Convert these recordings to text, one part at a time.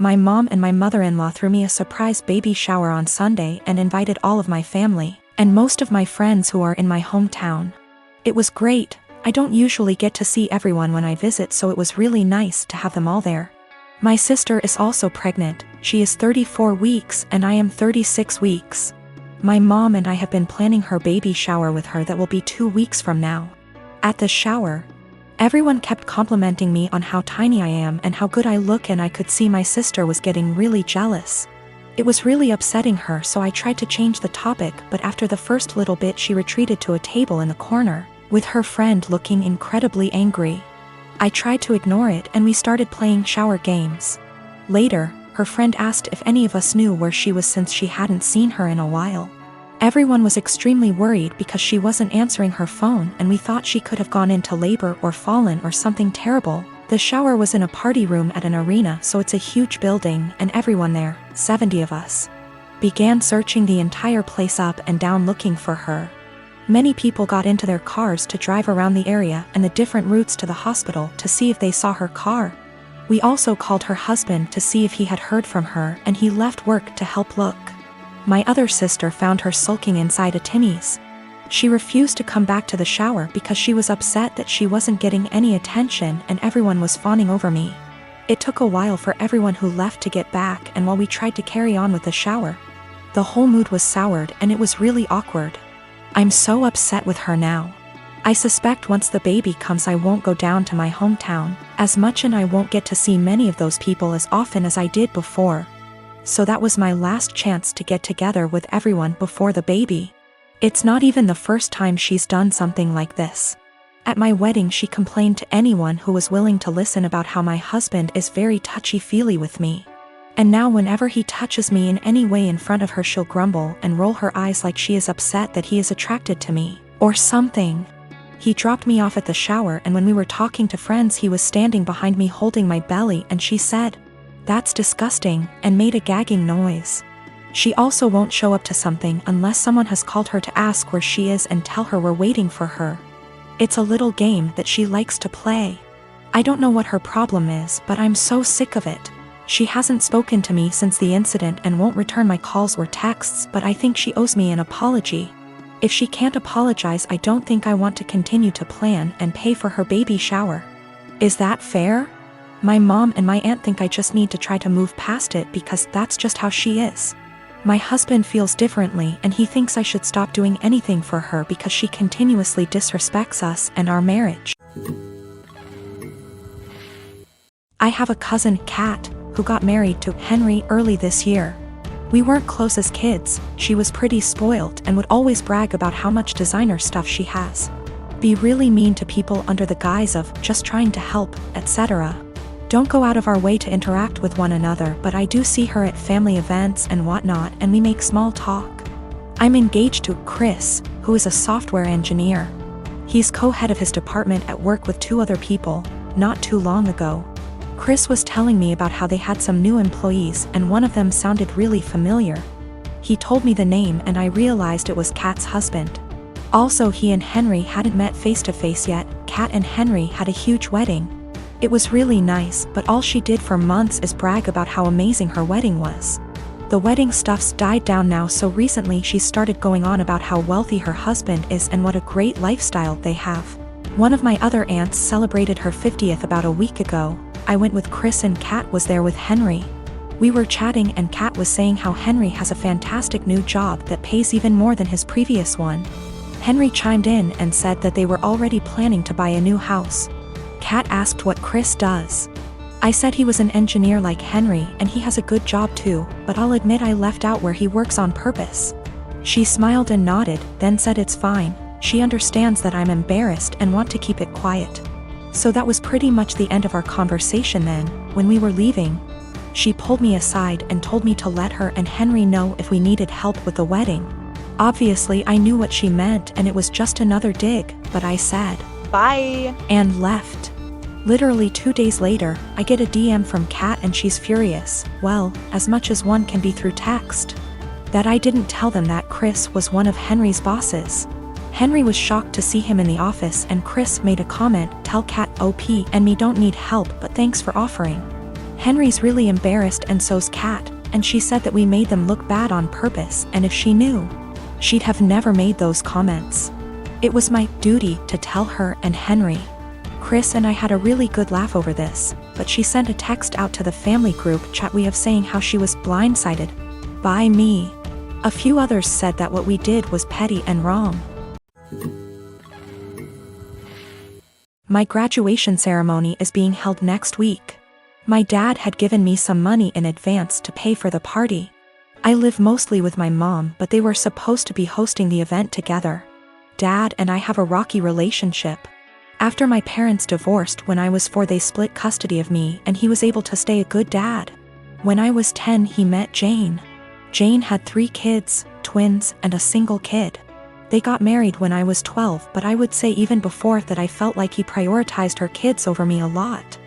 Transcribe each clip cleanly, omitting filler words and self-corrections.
My mom and my mother-in-law threw me a surprise baby shower on Sunday and invited all of my family and most of my friends who are in my hometown. It was great. I don't usually get to see everyone when I visit, so it was really nice to have them all there. My sister is also pregnant. She is 34 weeks and I am 36 weeks. My mom and I have been planning her baby shower with her that will be 2 weeks from now. At the shower, everyone kept complimenting me on how tiny I am and how good I look, and I could see my sister was getting really jealous. It was really upsetting her, so I tried to change the topic, but after the first little bit she retreated to a table in the corner, with her friend looking incredibly angry. I tried to ignore it and we started playing shower games. Later, her friend asked if any of us knew where she was since she hadn't seen her in a while. Everyone was extremely worried because she wasn't answering her phone, and we thought she could have gone into labor or fallen or something terrible. The shower was in a party room at an arena, so it's a huge building, and everyone there, 70 of us, began searching the entire place up and down looking for her. Many people got into their cars to drive around the area and the different routes to the hospital to see if they saw her car. We also called her husband to see if he had heard from her, and he left work to help look. My other sister found her sulking inside a Timmy's. She refused to come back to the shower because she was upset that she wasn't getting any attention and everyone was fawning over me. It took a while for everyone who left to get back, and while we tried to carry on with the shower, the whole mood was soured and it was really awkward. I'm so upset with her now. I suspect once the baby comes I won't go down to my hometown as much, and I won't get to see many of those people as often as I did before. So that was my last chance to get together with everyone before the baby. It's not even the first time she's done something like this. At my wedding she complained to anyone who was willing to listen about how my husband is very touchy-feely with me. And now whenever he touches me in any way in front of her, she'll grumble and roll her eyes like she is upset that he is attracted to me or something. He dropped me off at the shower, and when we were talking to friends he was standing behind me holding my belly, and she said, "That's disgusting," and made a gagging noise. She also won't show up to something unless someone has called her to ask where she is and tell her we're waiting for her. It's a little game that she likes to play. I don't know what her problem is, but I'm so sick of it. She hasn't spoken to me since the incident and won't return my calls or texts, but I think she owes me an apology. If she can't apologize, I don't think I want to continue to plan and pay for her baby shower. Is that fair? My mom and my aunt think I just need to try to move past it because that's just how she is. My husband feels differently, and he thinks I should stop doing anything for her because she continuously disrespects us and our marriage. I have a cousin, Kat, who got married to Henry early this year. We weren't close as kids. She was pretty spoiled and would always brag about how much designer stuff she has. Be really mean to people under the guise of just trying to help, etc. Don't go out of our way to interact with one another, but I do see her at family events and whatnot, and we make small talk. I'm engaged to Chris, who is a software engineer. He's co-head of his department at work with 2 other people. Not too long ago, Chris was telling me about how they had some new employees and one of them sounded really familiar. He told me the name and I realized it was Kat's husband. Also, he and Henry hadn't met face to face yet. Kat and Henry had a huge wedding. It was really nice, but all she did for months is brag about how amazing her wedding was. The wedding stuff's died down now, so recently she started going on about how wealthy her husband is and what a great lifestyle they have. One of my other aunts celebrated her 50th about a week ago. I went with Chris and Kat was there with Henry. We were chatting and Kat was saying how Henry has a fantastic new job that pays even more than his previous one. Henry chimed in and said that they were already planning to buy a new house. Kat asked what Chris does. I said he was an engineer like Henry and he has a good job too, but I'll admit I left out where he works on purpose. She smiled and nodded, then said it's fine. She understands that I'm embarrassed and want to keep it quiet. So that was pretty much the end of our conversation then. When we were leaving, she pulled me aside and told me to let her and Henry know if we needed help with the wedding. Obviously I knew what she meant and it was just another dig, but I said, "Bye," and left. Literally 2 days later, I get a DM from Kat and she's furious. Well, as much as one can be through text. That I didn't tell them that Chris was one of Henry's bosses. Henry was shocked to see him in the office and Chris made a comment, "Tell Kat OP and me don't need help, but thanks for offering." Henry's really embarrassed and so's Kat, and she said that we made them look bad on purpose, and if she knew, she'd have never made those comments. It was my duty to tell her and Henry. Chris and I had a really good laugh over this, but she sent a text out to the family group chat we have saying how she was blindsided by me. A few others said that what we did was petty and wrong. My graduation ceremony is being held next week. My dad had given me some money in advance to pay for the party. I live mostly with my mom, but they were supposed to be hosting the event together. Dad and I have a rocky relationship. After my parents divorced when I was 4, they split custody of me and he was able to stay a good dad. When I was 10, he met Jane. Jane had 3 kids, twins, and a single kid. They got married when I was 12, but I would say even before that I felt like he prioritized her kids over me a lot.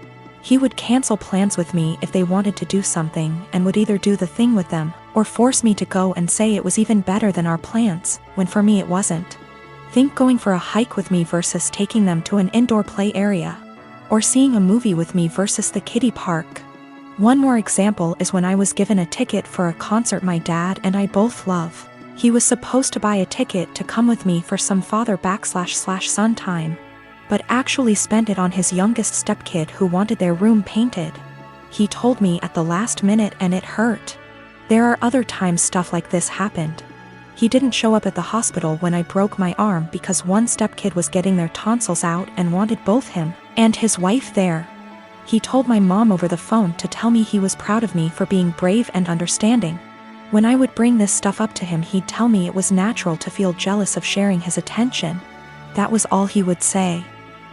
He would cancel plans with me if they wanted to do something and would either do the thing with them or force me to go and say it was even better than our plans, when for me it wasn't. Think going for a hike with me versus taking them to an indoor play area. Or seeing a movie with me versus the kiddie park. One more example is when I was given a ticket for a concert my dad and I both love. He was supposed to buy a ticket to come with me for some father/son time, but actually spent it on his youngest stepkid who wanted their room painted. He told me at the last minute and it hurt. There are other times stuff like this happened. He didn't show up at the hospital when I broke my arm because one stepkid was getting their tonsils out and wanted both him and his wife there. He told my mom over the phone to tell me he was proud of me for being brave and understanding. When I would bring this stuff up to him, he'd tell me it was natural to feel jealous of sharing his attention. That was all he would say.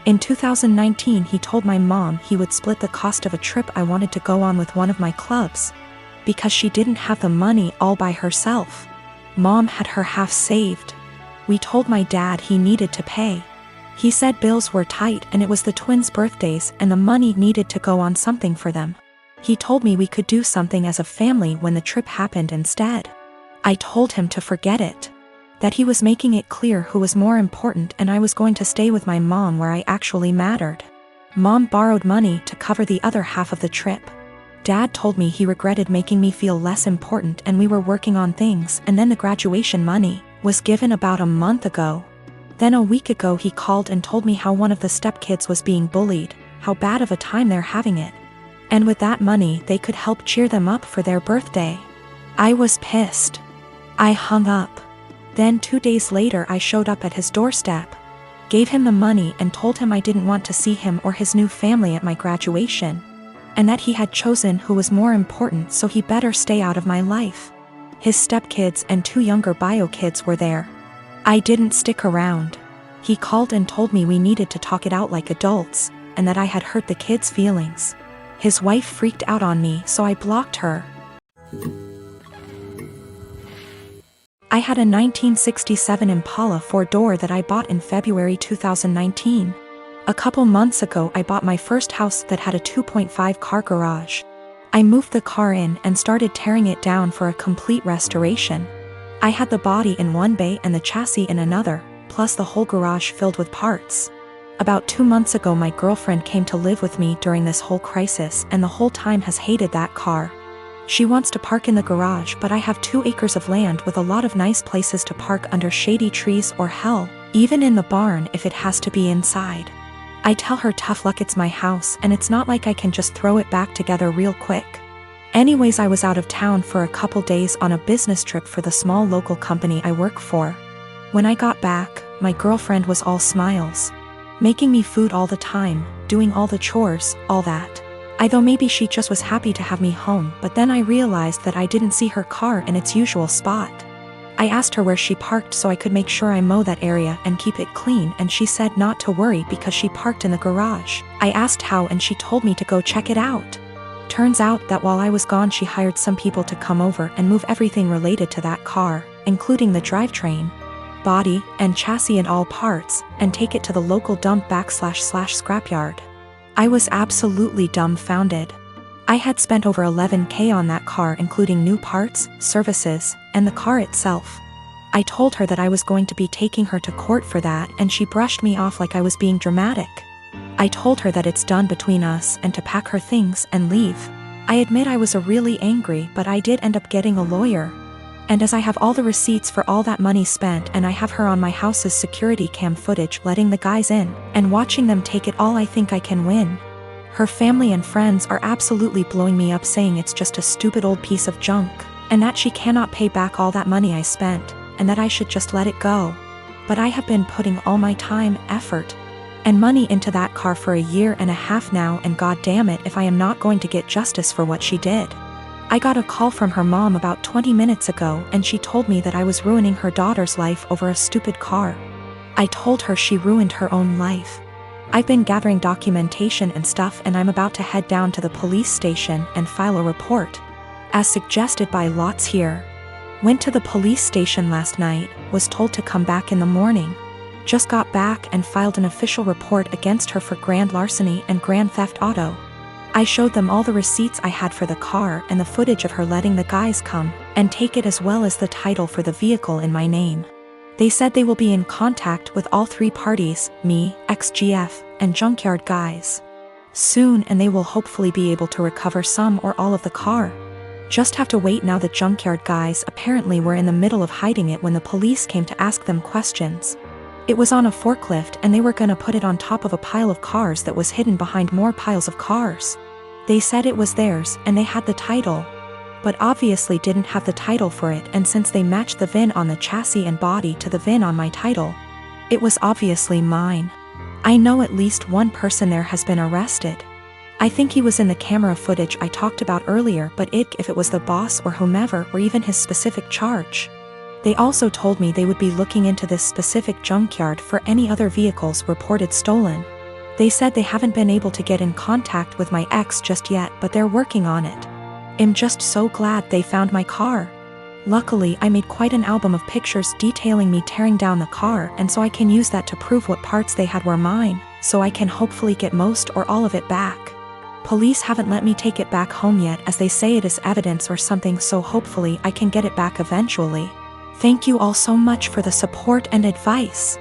In 2019, he told my mom he would split the cost of a trip I wanted to go on with one of my clubs, because she didn't have the money all by herself. Mom had her half saved. We told my dad he needed to pay. He said bills were tight and it was the twins' birthdays and the money needed to go on something for them. He told me we could do something as a family when the trip happened instead. I told him to forget it. That he was making it clear who was more important and I was going to stay with my mom where I actually mattered. Mom borrowed money to cover the other half of the trip. Dad told me he regretted making me feel less important and we were working on things, and then the graduation money was given about a month ago. Then a week ago he called and told me how one of the stepkids was being bullied, how bad of a time they're having it. And with that money they could help cheer them up for their birthday. I was pissed. I hung up. Then 2 days later I showed up at his doorstep, gave him the money and told him I didn't want to see him or his new family at my graduation, and that he had chosen who was more important, so he better stay out of my life. His stepkids and 2 younger bio kids were there. I didn't stick around. He called and told me we needed to talk it out like adults, and that I had hurt the kids' feelings. His wife freaked out on me, so I blocked her. I had a 1967 Impala 4-door that I bought in February 2019. A couple months ago I bought my first house that had a 2.5 car garage. I moved the car in and started tearing it down for a complete restoration. I had the body in one bay and the chassis in another, plus the whole garage filled with parts. About 2 months ago my girlfriend came to live with me during this whole crisis and the whole time has hated that car. She wants to park in the garage, but I have 2 acres of land with a lot of nice places to park under shady trees, or hell, even in the barn if it has to be inside. I tell her tough luck, it's my house and it's not like I can just throw it back together real quick. Anyways, I was out of town for a couple days on a business trip for the small local company I work for. When I got back, my girlfriend was all smiles. Making me food all the time, doing all the chores, all that. I thought maybe she just was happy to have me home, but then I realized that I didn't see her car in its usual spot. I asked her where she parked so I could make sure I mow that area and keep it clean, and she said not to worry because she parked in the garage. I asked how and she told me to go check it out. Turns out that while I was gone she hired some people to come over and move everything related to that car, including the drivetrain, body, and chassis and all parts, and take it to the local dump/scrapyard. I was absolutely dumbfounded. I had spent over $11,000 on that car, including new parts, services, and the car itself. I told her that I was going to be taking her to court for that, and she brushed me off like I was being dramatic. I told her that it's done between us and to pack her things and leave. I admit I was really angry, but I did end up getting a lawyer. And as I have all the receipts for all that money spent and I have her on my house's security cam footage letting the guys in and watching them take it all, I think I can win. Her family and friends are absolutely blowing me up, saying it's just a stupid old piece of junk, and that she cannot pay back all that money I spent, and that I should just let it go. But I have been putting all my time, effort, and money into that car for a year and a half now, and god damn it if I am not going to get justice for what she did. I got a call from her mom about 20 minutes ago and she told me that I was ruining her daughter's life over a stupid car. I told her she ruined her own life. I've been gathering documentation and stuff and I'm about to head down to the police station and file a report, as suggested by lots here. Went to the police station last night, was told to come back in the morning. Just got back and filed an official report against her for grand larceny and grand theft auto. I showed them all the receipts I had for the car and the footage of her letting the guys come and take it, as well as the title for the vehicle in my name. They said they will be in contact with all three parties, me, XGF, and junkyard guys, soon, and they will hopefully be able to recover some or all of the car. Just have to wait now. The junkyard guys apparently were in the middle of hiding it when the police came to ask them questions. It was on a forklift and they were gonna put it on top of a pile of cars that was hidden behind more piles of cars. They said it was theirs and they had the title, but obviously didn't have the title for it, and since they matched the VIN on the chassis and body to the VIN on my title, it was obviously mine. I know at least one person there has been arrested. I think he was in the camera footage I talked about earlier, but if it was the boss or whomever, or even his specific charge. They also told me they would be looking into this specific junkyard for any other vehicles reported stolen. They said they haven't been able to get in contact with my ex just yet, but they're working on it. I'm just so glad they found my car. Luckily, I made quite an album of pictures detailing me tearing down the car, and so I can use that to prove what parts they had were mine, so I can hopefully get most or all of it back. Police haven't let me take it back home yet, as they say it is evidence or something, so hopefully I can get it back eventually. Thank you all so much for the support and advice.